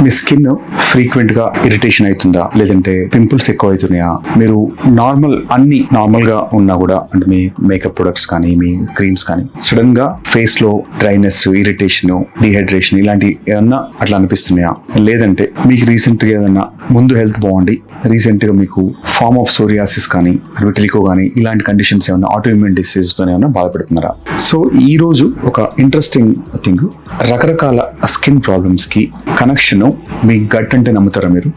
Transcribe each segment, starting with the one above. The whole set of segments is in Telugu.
మీ స్కిన్ ఫ్రీక్వెంట్ గా ఇరిటేషన్ అవుతుందా, లేదంటే పింపుల్స్ ఎక్కువ అవుతున్నాయా, మీరు అన్ని నార్మల్ గా ఉన్నా కూడా అంటే మీ మేకప్ ప్రొడక్ట్స్ కానీ మీ క్రీమ్స్ కానీ సడన్ గా ఫేస్ లో డ్రైనెస్, ఇరిటేషన్, డిహైడ్రేషన్ ఇలాంటి ఏమన్నా అట్లా అనిపిస్తున్నాయా, లేదంటే మీకు రీసెంట్ గా ఏదన్నా ముందు హెల్త్ బాగుండి రీసెంట్ గా మీకు ఫార్మ్ ఆఫ్ సోరియాసిస్ కానీ విటిలిగో కానీ ఇలాంటి కండిషన్స్ ఏమన్నా ఆటోఇమ్యూన్ డిసీజ్ తో ఏమన్నా బాధపడుతున్నారా? సో ఈ రోజు ఒక ఇంట్రెస్టింగ్ థింగ్, రకరకాల స్కిన్ ప్రాబ్లమ్స్ కి కనెక్షన్ మీ గట్ అంటే నమ్ముతారా మీరు?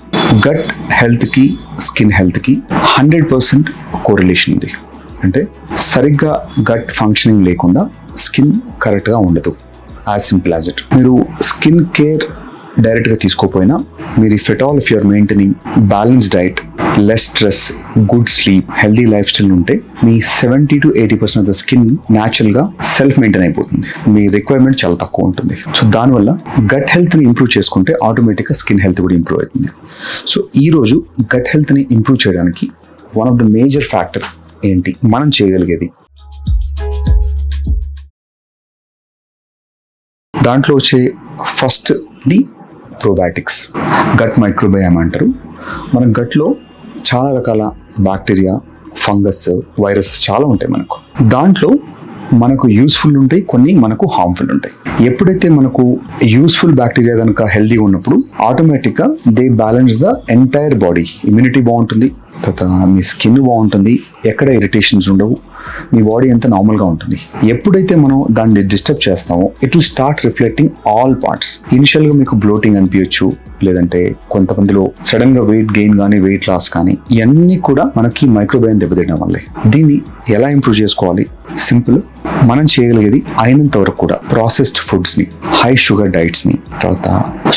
గట్ హెల్త్ కి స్కిన్ హెల్త్ కి 100% కోరిలేషన్ ఉంది. అంటే సరిగ్గా గట్ ఫంక్షనింగ్ లేకుండా స్కిన్ కరెక్ట్ గా ఉండదు. As simple as it. మీరు స్కిన్ కేర్ డైరెక్ట్ గా తీసుకోపోయినా మీరు if at all if you're maintaining balance diet, less stress, good sleep, healthy lifestyle ఉంటే మీ 70 to 80% of the skin natural గా సెల్ఫ్ మెయింటైన్ అయిపోతుంది. మీ రిక్వైర్మెంట్ చాలా తక్కువ ఉంటుంది. సో దానివల్ల గట్ హెల్త్ ని ఇంప్రూవ్ చేసుకుంటే ఆటోమేటిక్ గా స్కిన్ హెల్త్ కూడా ఇంప్రూవ్ అవుతుంది. సో ఈ రోజు గట్ హెల్త్ ని ఇంప్రూవ్ చేయడానికి one of the major factor ఏంటి, మనం చేయగలిగేది దాంట్లో వచ్చే first the probiotics. Gut microbiome అంటారు. మన గట్లో చాలా రకాల బ్యాక్టీరియా, ఫంగస్, వైరసెస్ చాలా ఉంటాయి మనకు. దాంట్లో మనకు యూస్ఫుల్ ఉంటాయి, కొన్ని మనకు హార్మ్ఫుల్ ఉంటాయి. ఎప్పుడైతే మనకు యూస్ఫుల్ బ్యాక్టీరియా కనుక హెల్దీగా ఉన్నప్పుడు ఆటోమేటిక్గా they balance the entire body. Immunity బాగుంటుంది, తర్వాత మీ స్కిన్ బాగుంటుంది, ఎక్కడ ఇరిటేషన్స్ ఉండవు, మీ బాడీ అంతా నార్మల్గా ఉంటుంది. ఎప్పుడైతే మనం దాన్ని డిస్టర్బ్ చేస్తామో it will start reflecting all parts. ఇనిషియల్గా మీకు బ్లోటింగ్ అనిపించచ్చు, లేదంటే కొంతమందిలో సడన్ గా వెయిట్ గెయిన్ కానీ వెయిట్ లాస్ కానీ, ఇవన్నీ కూడా మనకి మైక్రోబయామ్ దెబ్బతినడం వల్లే. దీన్ని ఎలా ఇంప్రూవ్ చేసుకోవాలి? సింపుల్. మనం చేయగలిగేది అయినంత వరకు కూడా ప్రాసెస్డ్ ఫుడ్స్ ని, హై షుగర్ డైట్స్ ని, తర్వాత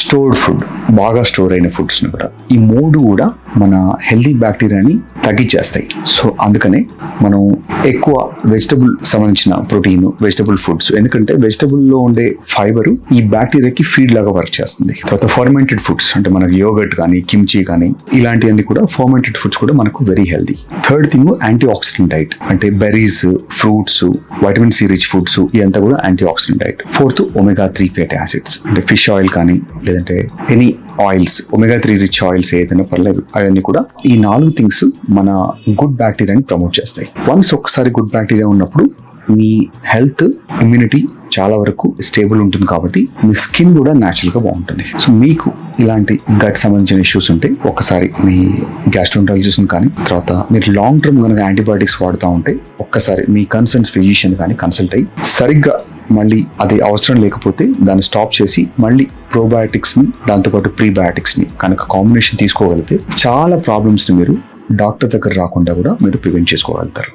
స్టోర్డ్ ఫుడ్, బాగా స్టోర్ అయిన ఫుడ్స్ ని కూడా, ఈ మూడు కూడా మన హెల్దీ బ్యాక్టీరియాని తగ్గించేస్తాయి. సో అందుకనే మనం ఎక్కువ వెజిటబుల్ సంబంధించిన ప్రోటీన్, వెజిటబుల్ ఫుడ్స్, ఎందుకంటే వెజిటబుల్ లో ఉండే ఫైబర్ ఈ బ్యాక్టీరియాకి ఫీడ్ లాగా వర్క్ చేస్తుంది. తర్వాత ఫర్మెంటెడ్ ఫుడ్స్ అంటే మనకు యోగర్ట్ కానీ, కిమ్చీ కానీ ఇలాంటివన్నీ కూడా ఫర్మెంటెడ్ ఫుడ్స్ కూడా మనకు very healthy. Third thing antioxidant diet, అంటే berries, fruits, vitamin C rich foods, ఇదంతా కూడా antioxidant diet. Fourth omega-3 fatty acids, అంటే ఫిష్ ఆయిల్ కానీ లేదంటే any oils, omega-3 rich oils ఏదైనా పర్లేదు, అవన్నీ కూడా ఈ 4 థింగ్స్ మన గుడ్ బ్యాక్టీరియాని ప్రమోట్ చేస్తాయి. వన్స్ ఒక్కసారి గుడ్ బ్యాక్టీరియా ఉన్నప్పుడు మీ హెల్త్, ఇమ్యూనిటీ చాలా వరకు స్టేబుల్ ఉంటుంది, కాబట్టి మీ స్కిన్ కూడా న్యాచురల్ గా బాగుంటుంది. సో మీకు ఇలాంటి గట్ సంబంధించిన ఇష్యూస్ ఉంటే ఒక్కసారి మీ గ్యాస్ట్రోంటాలజిస్ట్ కానీ, తర్వాత మీరు లాంగ్ టర్మ్ కనుక యాంటీబయాటిక్స్ వాడుతూ ఉంటే ఒక్కసారి మీ కన్సర్న్స్ ఫిజిషియన్ కానీ కన్సల్ట్ అయ్యి సరిగ్గా మళ్ళీ అది అవసరం లేకపోతే దాన్ని స్టాప్ చేసి మళ్ళీ ప్రోబయాటిక్స్ ని దాంతోపాటు ప్రీబయాటిక్స్ ని కనుక కాంబినేషన్ తీసుకోగలిగితే చాలా ప్రాబ్లమ్స్ ని మీరు డాక్టర్ దగ్గర రాకుండా కూడా మీరు ప్రివెంట్ చేసుకోగలుగుతారు.